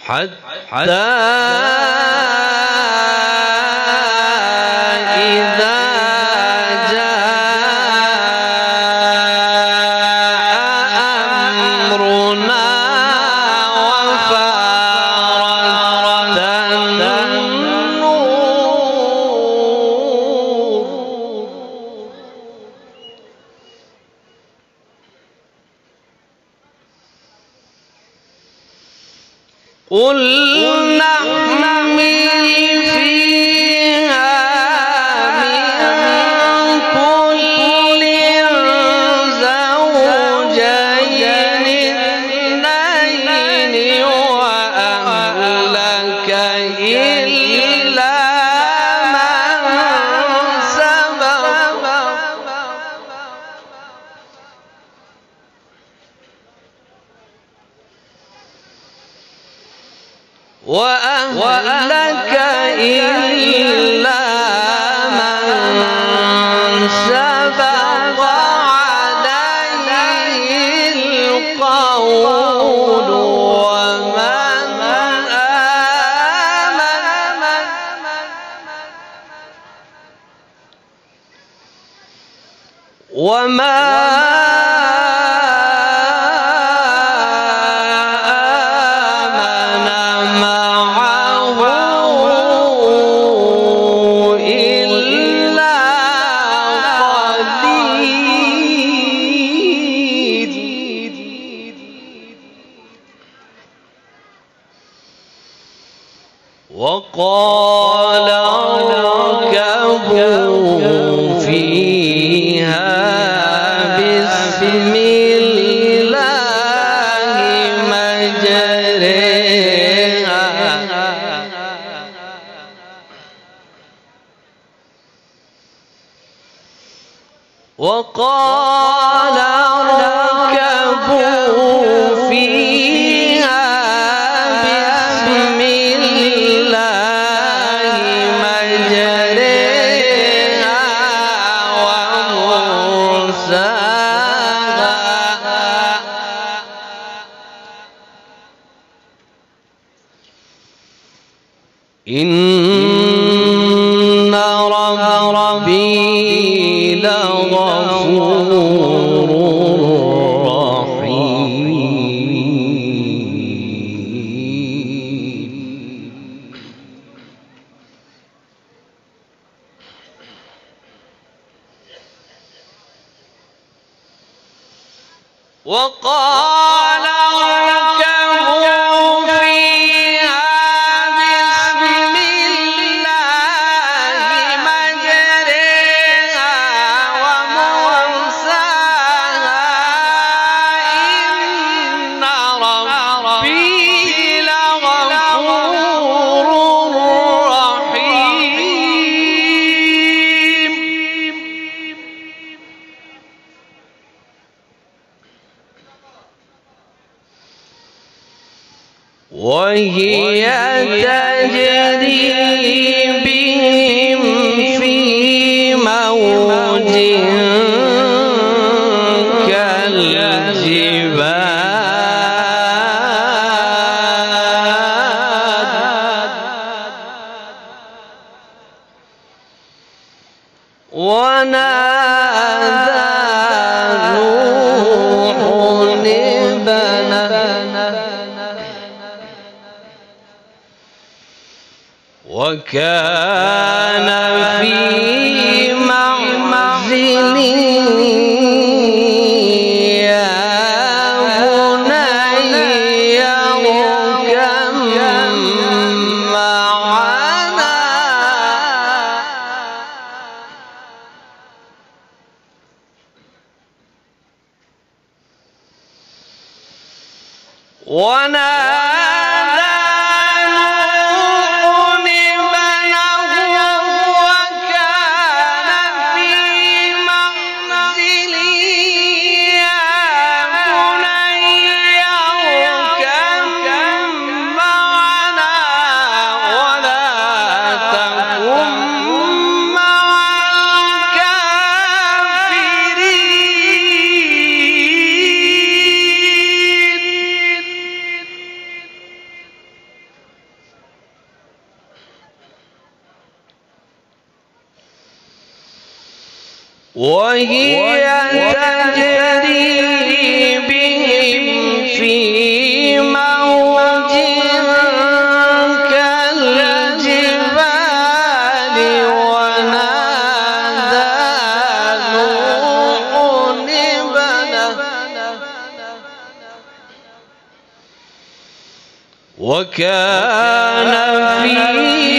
حتى إذا قل نحمل فيها من كل زوجين اثنين وأهلك إلا من سبق وأهلك إلا من سبق عليه القول ومن آمن وما وقال اركبوا فيها بسم الله مجريها وقال اركبوا فيها بسم الله مجريها ومرساها إن ربي لغفور رحيم. وقال اركبوا فيها بسم الله مجريها ومرساها إن ربي لغفور رحيم. وهي تجري بهم في موج كالجبال ونادى نوح ابنه وكان في معزل يا بني اركب معنا ونادى نوح ابنه وكان وهي تجري بهم في موج كالجبال ونادى نوح ابنه وكان في